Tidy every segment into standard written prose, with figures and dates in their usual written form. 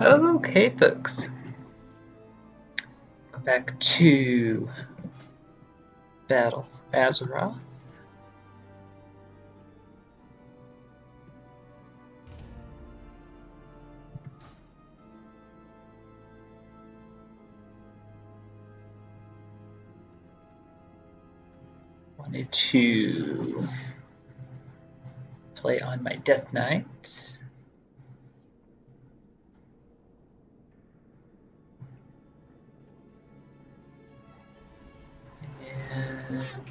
Okay, folks. Go back to Battle for Azeroth. Wanted to play on my Death Knight.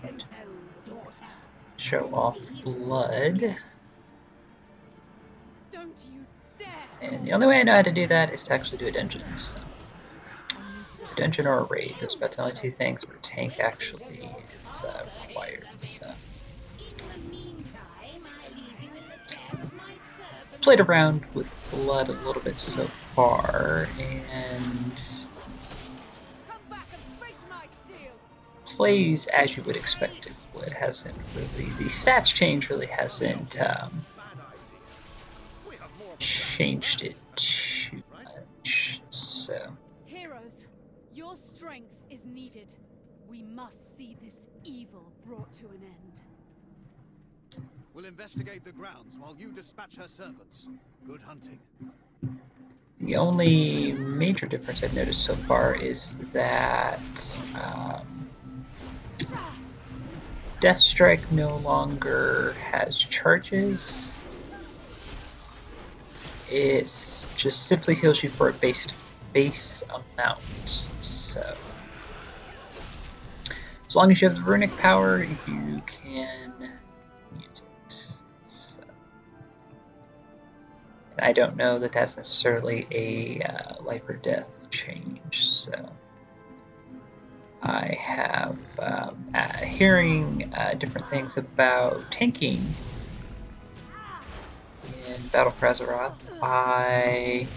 And show off blood. And the only way I know how to do that is to actually do a dungeon. So. A dungeon or a raid. Those are about the only two things where tank actually is required. So. Played around with blood a little bit so far, and plays as you would expect it would. Hasn't really, the stats change really hasn't changed it too much. So. Heroes, your strength is needed. We must see this evil brought to an end. We'll investigate the grounds while you dispatch her servants. Good hunting. The only major difference I've noticed so far is that Death Strike no longer has charges. It just simply heals you for a base amount. So as long as you have the runic power, you can use it. So, I don't know that that's necessarily a life or death change. So I have hearing different things about tanking in Battle for Azeroth. I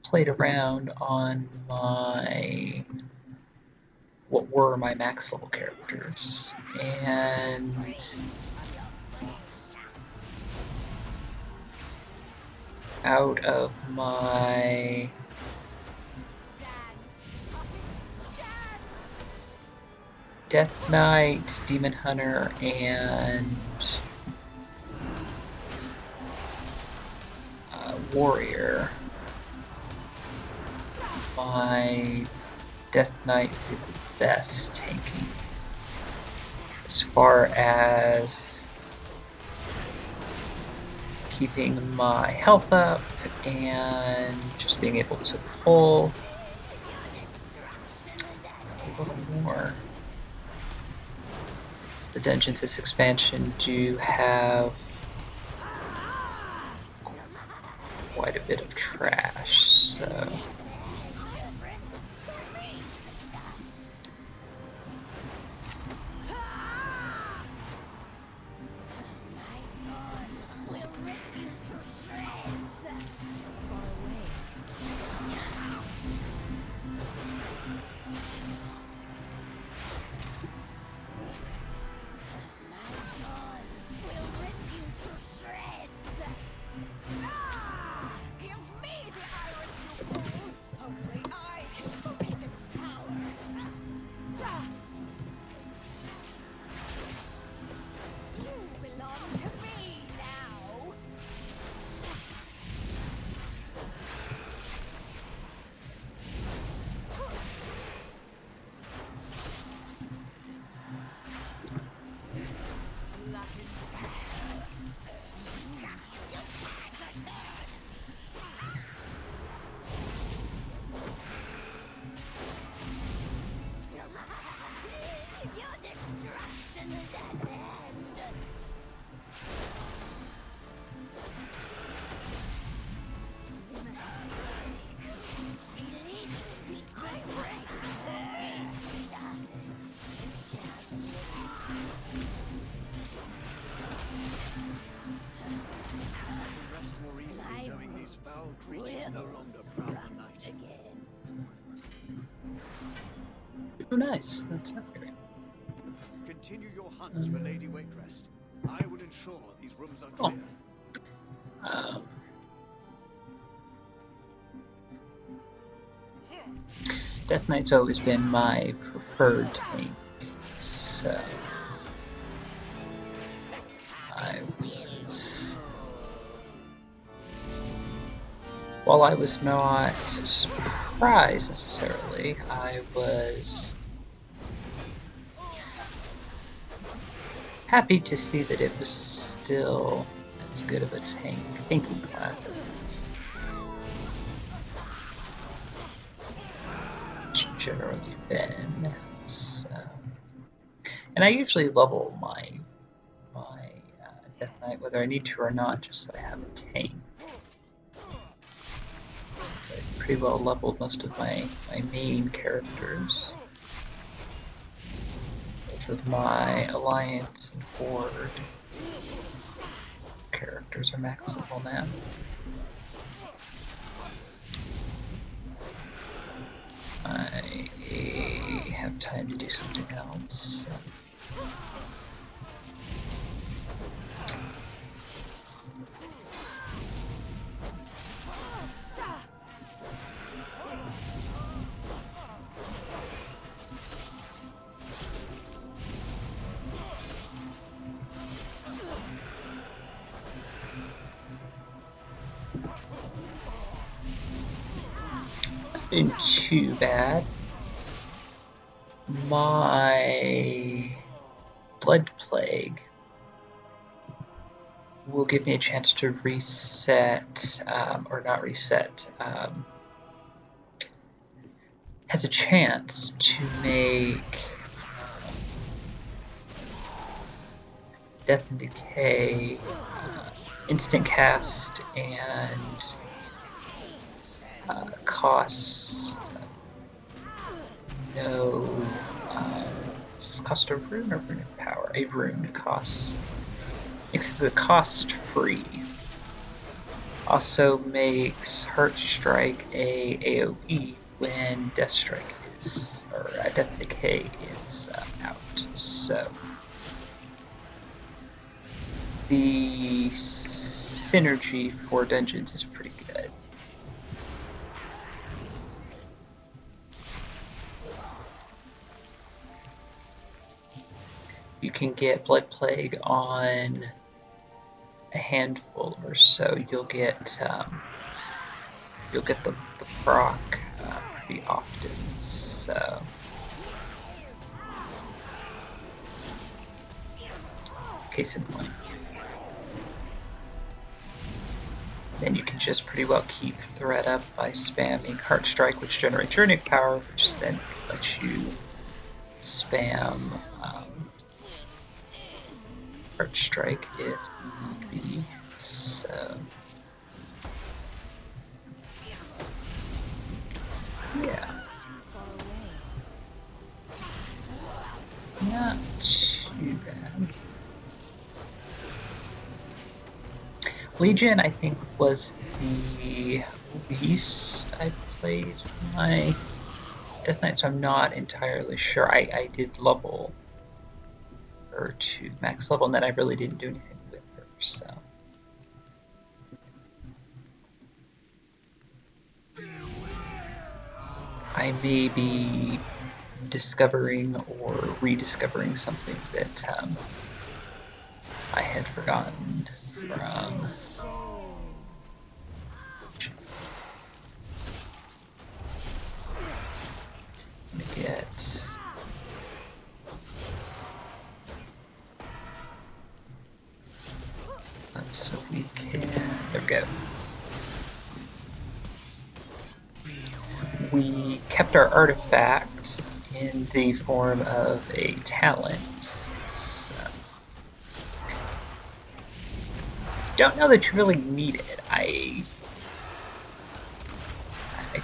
played around on what were my max level characters, and out of my Death Knight, Demon Hunter, and Warrior, my Death Knight is the best tanking as far as keeping my health up and just being able to pull a little more. The dungeons this expansion do have quite a bit of trash, so Rest more easily knowing these foul creatures no longer prowl the night. Oh, nice. That's not very. Continue your hunt for Lady Waycrest. I will ensure these rooms are Cool. clear. Death Knight's always been my preferred tank, so while I was not surprised necessarily, I was happy to see that it was still as good of a tanking class as it's generally been. So, and I usually level my Death Knight whether I need to or not, just so I have a tank. Since I've pretty well leveled most of my main characters. Both of my Alliance and Horde characters are max level now. I have time to do something else. Been too bad. My Blood Plague will give me a chance to reset, or not reset, has a chance to make Death and Decay instant cast and costs no. Is this cost a rune or rune of power? A rune costs. Makes the cost free. Also makes Heart Strike a AoE when Death Strike is, or Death Decay is out. So the synergy for dungeons is pretty good. You can get Blood Plague on a handful or so. You'll get the proc pretty often. So case in point. Then you can just pretty well keep threat up by spamming Heart Strike, which generates runic power, which then lets you spam Heart Strike if need be. So yeah, not too bad. Legion, I think, was the least I played my Death Knight, so I'm not entirely sure. I did level her to max level, and then I really didn't do anything with her, so. I may be discovering or rediscovering something that I had forgotten from. Get so we can. There we go. We kept our artifacts in the form of a talent. So. Don't know that you really need it. I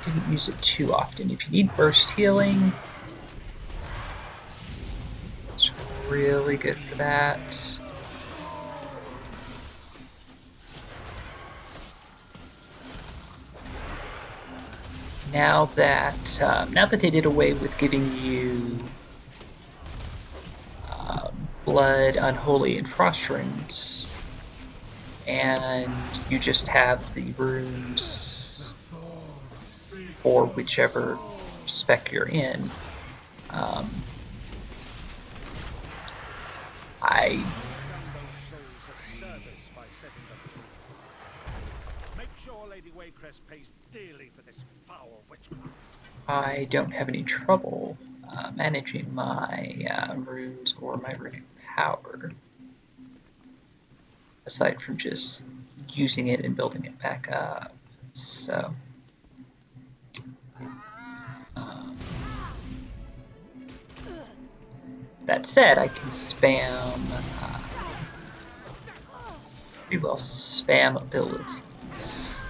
didn't use it too often. If you need burst healing, it's really good for that. now that they did away with giving you blood, unholy, and frost runes, and you just have the runes for whichever spec you're in. I Make sure Lady Waycrest pays dearly for this foul witchcraft. I don't have any trouble managing my runes or my runic power, aside from just using it and building it back up. So, that said, I can spam, pretty well spam abilities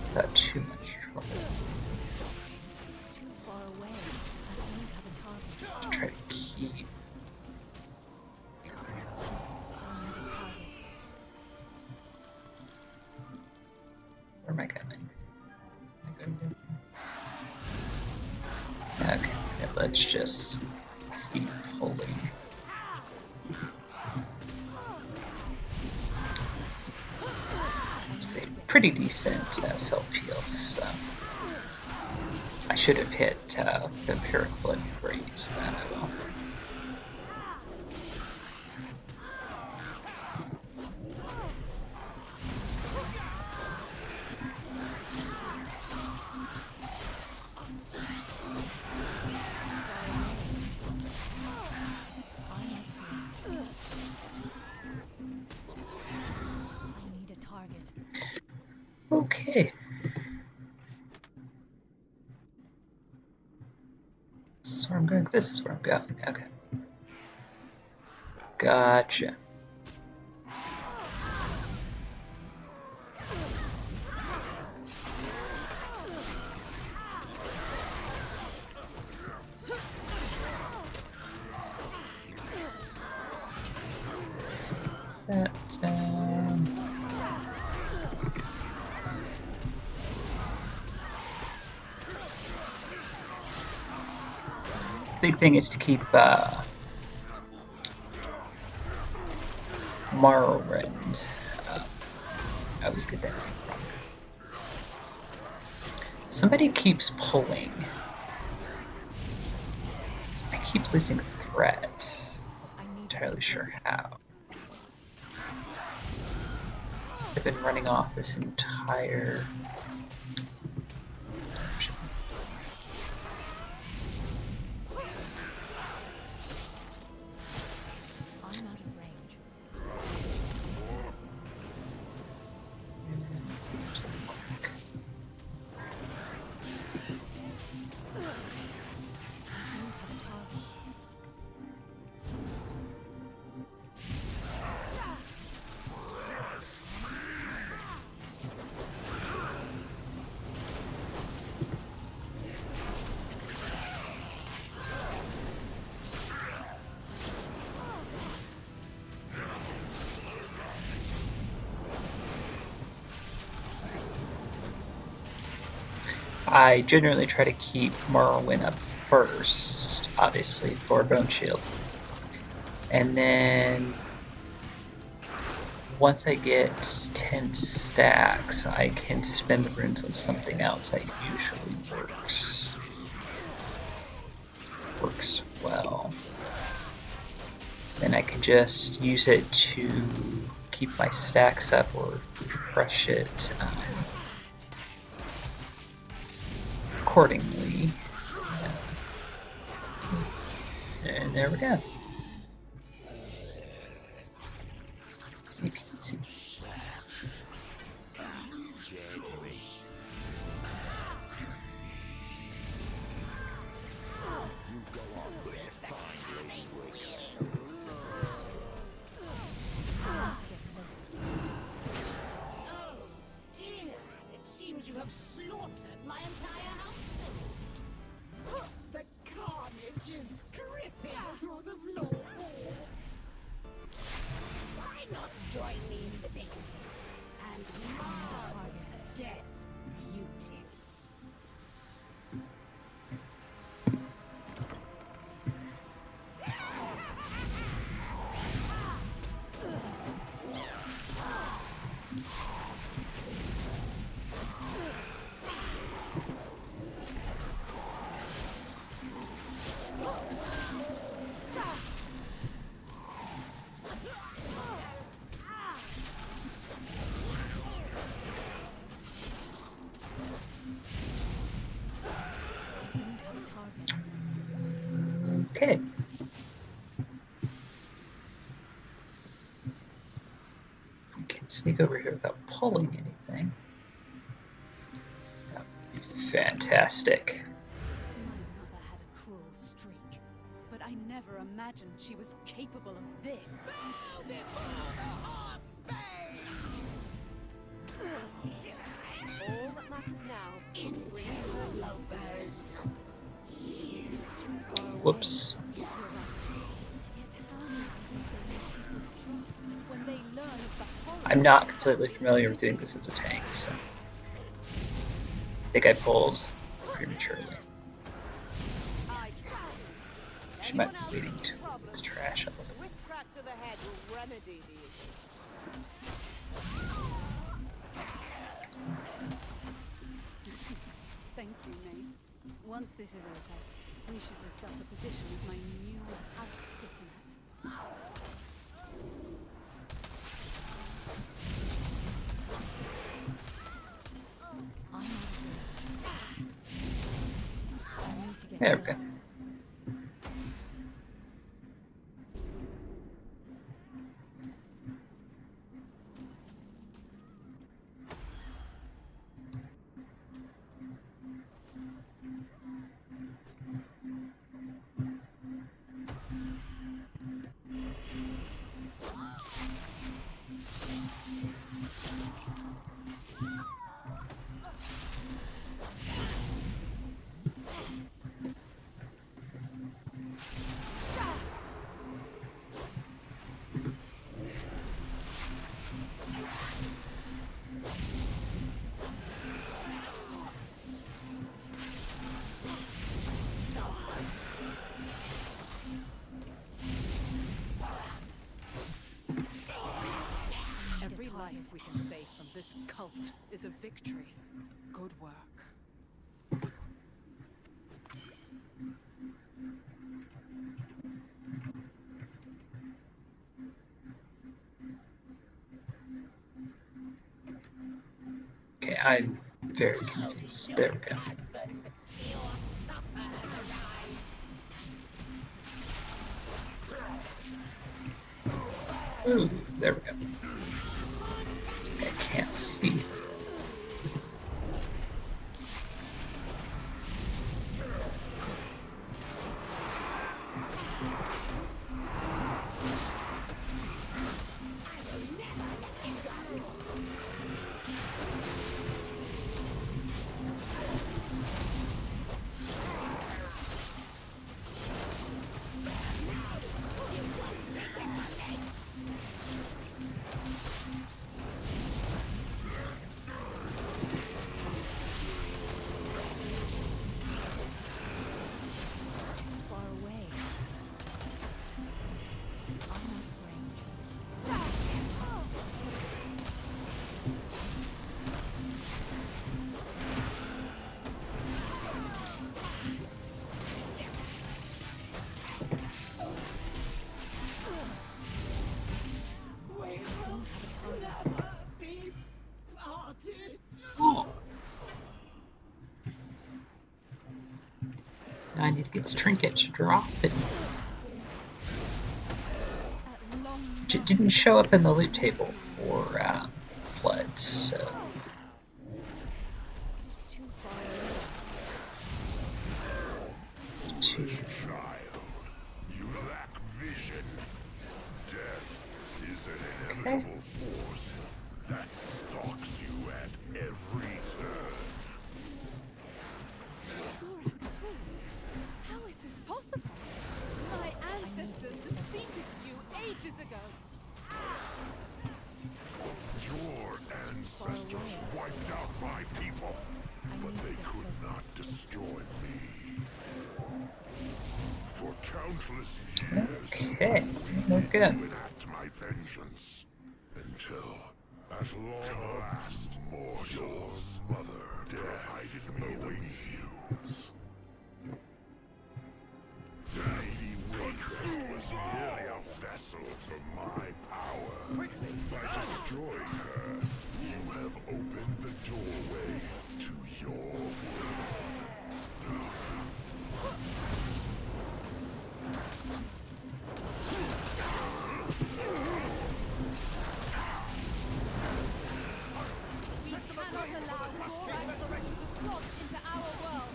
without too much trouble. Too far away. I don't have a target. To try to keep. Where am I going? Okay, yeah, let's just keep pulling. See, pretty decent self-heal, so I should have hit Vampiric Blood Freeze, that I will. Okay. This is where I'm going. This is where I'm going. Okay. Gotcha. That the big thing is to keep Morrowind. I always get that name wrong. Somebody keeps pulling. I keep losing threat. I'm not entirely sure how. I've been running off this entire. I generally try to keep Morrowind up first, obviously, for Bone Shield. And then once I get 10 stacks, I can spend the runes on something else that usually works well. Then I can just use it to keep my stacks up or refresh it accordingly. And there we go. Easy peasy. Don't have a target. Okay. If we can sneak over here without pulling anything, that would be fantastic. My mother had a cruel streak, but I never imagined she was capable of this. Bow before the heart's All that matters now is bringing her lovers. Whoops. You're right. Yet how many people gain people's trust when they learn of the horror? I'm not completely familiar with doing this as a tank, so I think I pulled prematurely. I tried. She might be waiting to get the trash out of the way. Swift crack to the head will remedy the issue. Thank you, Mace. Once this is over, we should discuss a position as my new house diplomat. I'm out of work. I need to get There we go. going. Every life we can save from this cult is a victory. Good work. Okay, I'm very confused. There we go. Ooh, there we go. I can't see. Far away. I'm not afraid. Oh. Now I need to get this trinket to drop it. At long It didn't show up in the loot table for blood, so it's too far away. two. Child, you lack vision. Death is an Okay. inevitable force that stalks you at every turn. Gorak, how is this possible? My ancestors defeated you ages ago. Your ancestors wiped out my people, but they could not destroy me. For countless years, Okay, we're good. to enact my vengeance, until, at long last, mortals, mother, provided me the means. Lady Waycrest was merely a vessel for my destroyed her, you have opened the doorway to your world. We cannot allow Gorak tools to cross into our world.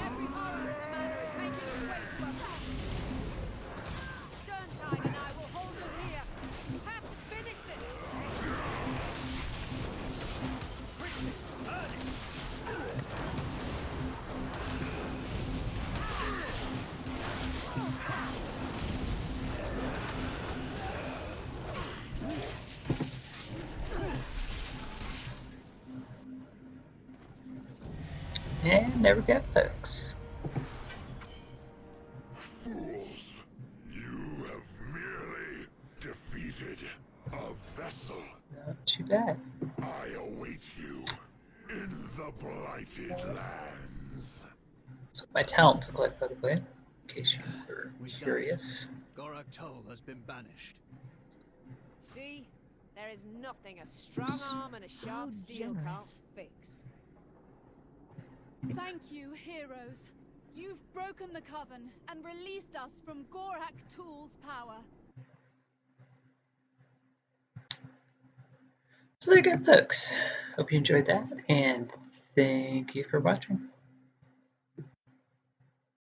Every part of the manor is making its way to us. Sterntide and I will hold them here. We have to finish this. And there we go, folks. Fools! You have merely defeated a vessel. Not too bad. I await you in the Blighted Lands. That's what my talents look like, by the way, in case you were We've done it. curious. Gorak Tol has been banished. See? There is nothing a strong Oops. arm and a sharp steel can't fix. Thank you, heroes. You've broken the coven and released us from Gorak Tool's power. So there you go, folks. Hope you enjoyed that, and thank you for watching.